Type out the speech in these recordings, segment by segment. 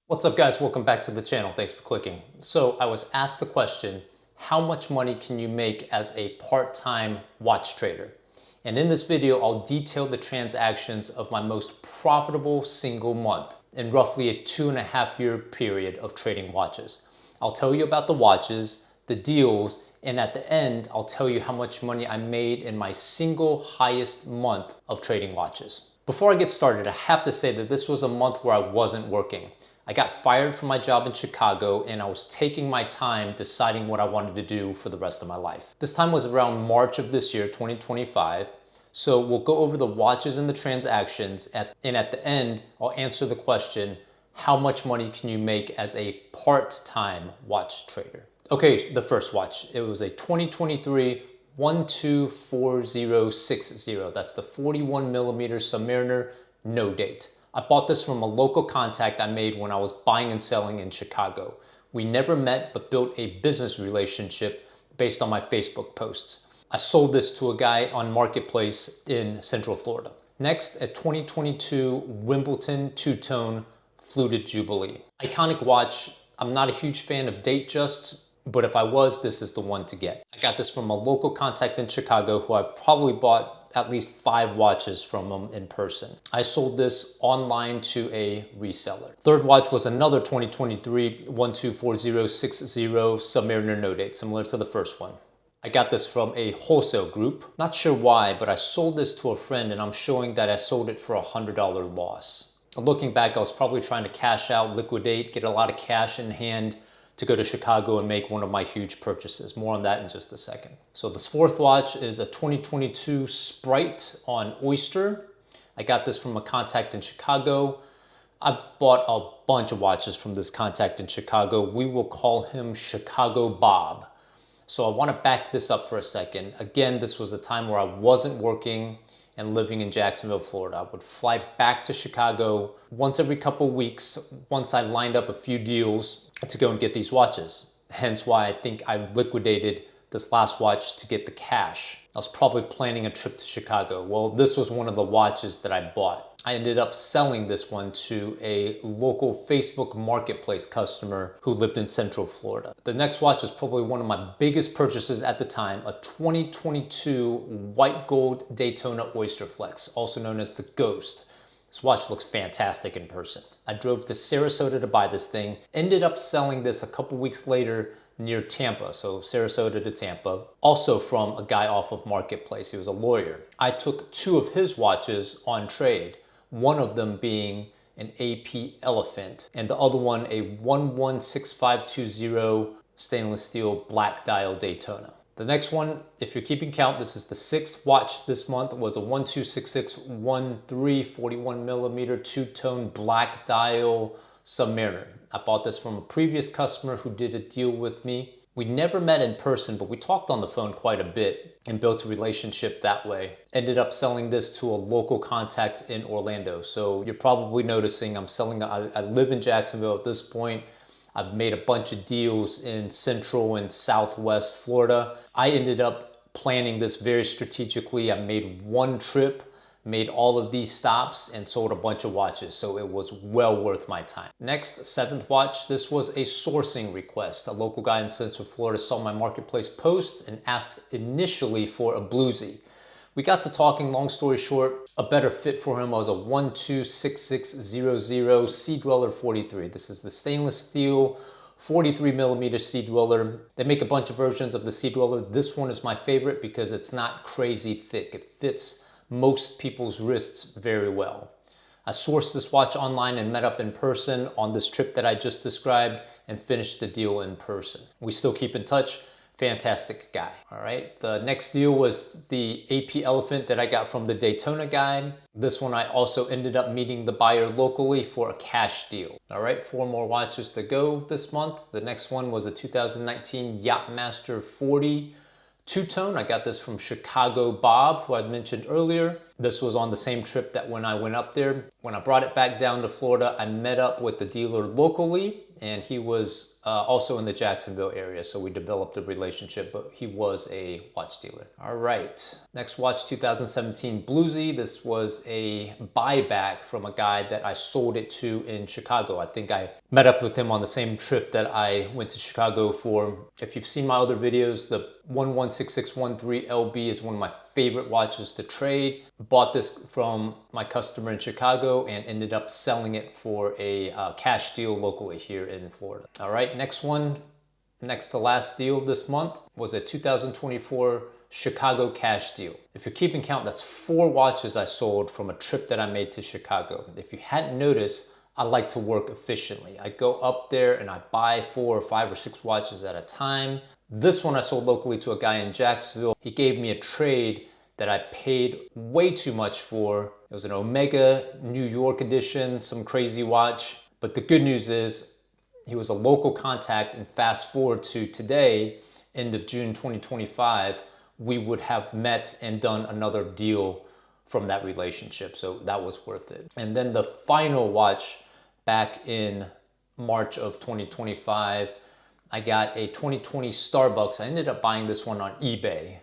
What's up guys, welcome back to the channel. Thanks for clicking. So I was asked the question, how much money can you make as a part-time watch trader? And in this video, I'll detail the transactions of my most profitable single month in roughly a 2.5 year period of trading watches. I'll tell you about the watches, the deals, and at the end, I'll tell you how much money I made in my single highest month of trading watches. Before I get started, I have to say that this was a month where I wasn't working. I got fired from my job in Chicago and I was taking my time deciding what I wanted to do for the rest of my life. This time was around March of this year, 2025. So we'll go over the watches and the transactions and at the end, I'll answer the question, how much money can you make as a part-time watch trader? Okay, the first watch, it was a 2023 124060. That's the 41 millimeter Submariner, no date. I bought this from a local contact I made when I was buying and selling in Chicago. We never met, but built a business relationship based on my Facebook posts. I sold this to a guy on Marketplace in Central Florida. Next, a 2022 Wimbledon two-tone fluted Jubilee. Iconic watch. I'm not a huge fan of Datejusts, but if I was, this is the one to get. I got this from a local contact in Chicago who I probably bought at least 5 watches from them in person. I sold this online to a reseller. Third watch was another 2023 124060 Submariner no date, similar to the first one. I got this from a wholesale group. Not sure why, but I sold this to a friend and I'm showing that I sold it for a $100 loss. Looking back, I was probably trying to cash out, liquidate, get a lot of cash in hand to go to Chicago and make one of my huge purchases. More on that in just a second. So this fourth watch is a 2022 Sprite on Oyster. I got this from a contact in Chicago. I've bought a bunch of watches from this contact in Chicago. We will call him Chicago Bob. So I want to back this up for a second. Again, this was a time where I wasn't working and living in Jacksonville, Florida. I would fly back to Chicago once every couple weeks once I lined up a few deals to go and get these watches. Hence why I think I liquidated this last watch to get the cash. I was probably planning a trip to Chicago. Well, this was one of the watches that I bought. I ended up selling this one to a local Facebook Marketplace customer who lived in Central Florida. The next watch was probably one of my biggest purchases at the time, a 2022 white gold Daytona Oyster Flex, also known as the Ghost. This watch looks fantastic in person. I drove to Sarasota to buy this thing, ended up selling this a couple weeks later near Tampa, so Sarasota to Tampa, also from a guy off of Marketplace. He was a lawyer. I took 2 of his watches on trade, one of them being an AP Elephant and the other one a 116520 stainless steel black dial Daytona. The next one, if you're keeping count, this is the 6th watch this month, was a 126613 41 millimeter two-tone black dial Submariner. I bought this from a previous customer who did a deal with me. We never met in person, but we talked on the phone quite a bit and built a relationship that way. Ended up selling this to a local contact in Orlando. So you're probably noticing I live in Jacksonville at this point. I've made a bunch of deals in Central and Southwest Florida. I ended up planning this very strategically. I made one trip, made all of these stops and sold a bunch of watches, so it was well worth my time. Next, 7th watch, this was a sourcing request. A local guy in Central Florida saw my Marketplace post and asked initially for a bluesy. We got to talking, long story short, a better fit for him was a 126600 Sea Dweller 43. This is the stainless steel 43 millimeter Sea Dweller. They make a bunch of versions of the Sea Dweller. This one is my favorite because it's not crazy thick. It fits most people's wrists very well. I sourced this watch online and met up in person on this trip that I just described and finished the deal in person. We still keep in touch. Fantastic guy. All right, the next deal was the AP Elephant that I got from the Daytona guy. This one I also ended up meeting the buyer locally for a cash deal. All right, 4 more watches to go this month. The next one was a 2019 Yachtmaster 40 two-tone. I got this from Chicago Bob, who I'd mentioned earlier. This was on the same trip that when I went up there. When I brought it back down to Florida, I met up with the dealer locally and he was also in the Jacksonville area, so we developed a relationship, but he was a watch dealer. All right, next watch, 2017 Bluesy. This was a buyback from a guy that I sold it to in Chicago. I think I met up with him on the same trip that I went to Chicago for. If you've seen my other videos, the 116613 LB is one of my favorite watches to trade. Bought this from my customer in Chicago and ended up selling it for a cash deal locally here in Florida. All right, next one, next to last deal this month was a 2024 Chicago cash deal. If you're keeping count, that's 4 watches I sold from a trip that I made to Chicago. If you hadn't noticed, I like to work efficiently. I go up there and I buy 4 or 5 or 6 watches at a time. This one I sold locally to a guy in Jacksonville. He gave me a trade that I paid way too much for. It was an Omega New York edition, some crazy watch. But the good news is he was a local contact, and fast forward to today, end of June 2025, we would have met and done another deal from that relationship. So that was worth it. And then the final watch back in March of 2025, I got a 2020 Starbucks. I ended up buying this one on eBay.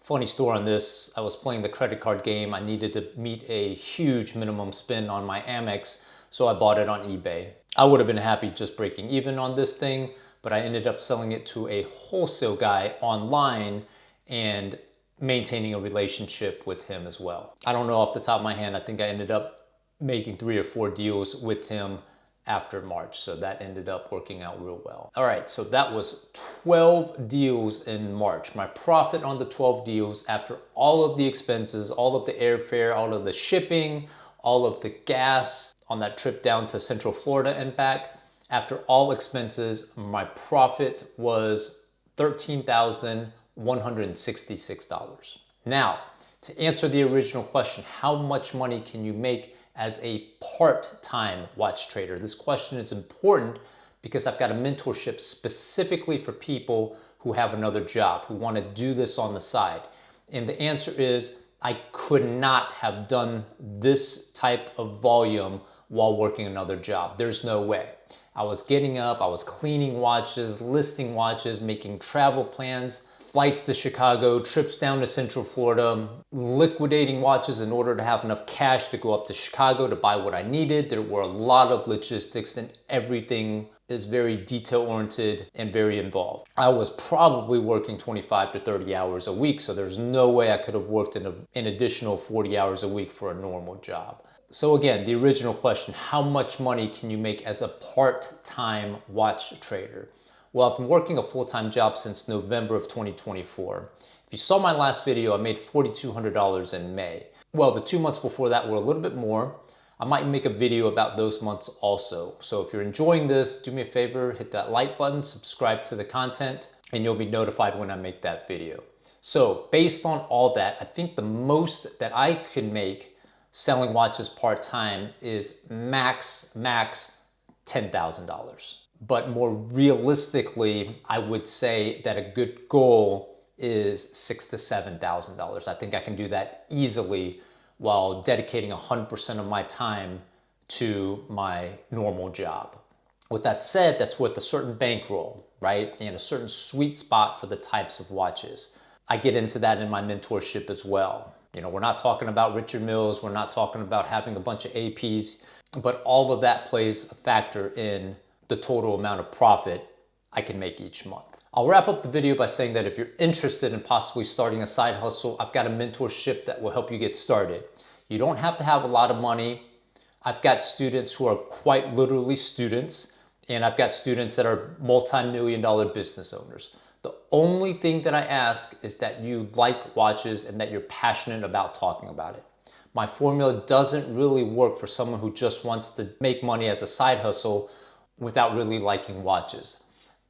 Funny story on this, I was playing the credit card game. I needed to meet a huge minimum spend on my Amex, so I bought it on eBay. I would have been happy just breaking even on this thing, but I ended up selling it to a wholesale guy online and maintaining a relationship with him as well. I don't know off the top of my hand, I think I ended up making 3 or 4 deals with him after March, so that ended up working out real well. All right, so that was 12 deals in March. My profit on the 12 deals, after all of the expenses, all of the airfare, all of the shipping, all of the gas on that trip down to Central Florida and back, after all expenses, my profit was $13,166. Now, to answer the original question, how much money can you make as a part-time watch trader? This question is important because I've got a mentorship specifically for people who have another job, who want to do this on the side. And the answer is I could not have done this type of volume while working another job. There's no way. I was getting up, I was cleaning watches, listing watches, making travel plans, flights to Chicago, trips down to Central Florida, liquidating watches in order to have enough cash to go up to Chicago to buy what I needed. There were a lot of logistics, and everything is very detail-oriented and very involved. I was probably working 25 to 30 hours a week, so there's no way I could have worked an additional 40 hours a week for a normal job. So again, the original question, how much money can you make as a part-time watch trader? Well, I've been working a full-time job since November of 2024. If you saw my last video, I made $4,200 in May. Well, the 2 months before that were a little bit more. I might make a video about those months also. So if you're enjoying this, do me a favor, hit that like button, subscribe to the content, and you'll be notified when I make that video. So based on all that, I think the most that I could make selling watches part-time is max $10,000. But more realistically, I would say that a good goal is $6,000 to $7,000. I think I can do that easily while dedicating 100% of my time to my normal job. With that said, that's with a certain bankroll, right? And a certain sweet spot for the types of watches. I get into that in my mentorship as well. You know, we're not talking about Richard Milles, we're not talking about having a bunch of APs, but all of that plays a factor in the total amount of profit I can make each month. I'll wrap up the video by saying that if you're interested in possibly starting a side hustle, I've got a mentorship that will help you get started. You don't have to have a lot of money. I've got students who are quite literally students, and I've got students that are multi-million-dollar business owners. The only thing that I ask is that you like watches and that you're passionate about talking about it. My formula doesn't really work for someone who just wants to make money as a side hustle without really liking watches.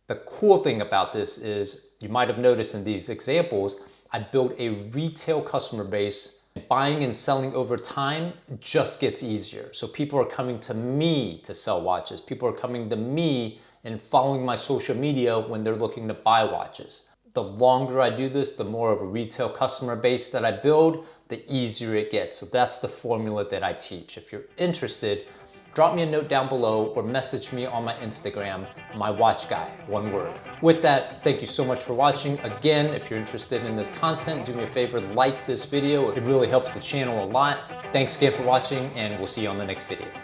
The cool thing about this is, you might have noticed in these examples, I built a retail customer base. Buying and selling over time just gets easier. So people are coming to me to sell watches. People are coming to me and following my social media when they're looking to buy watches. The longer I do this, the more of a retail customer base that I build, the easier it gets. So that's the formula that I teach. If you're interested, drop me a note down below or message me on my Instagram, mywatchguy, one word. With that, thank you so much for watching. Again, if you're interested in this content, do me a favor, like this video. It really helps the channel a lot. Thanks again for watching, and we'll see you on the next video.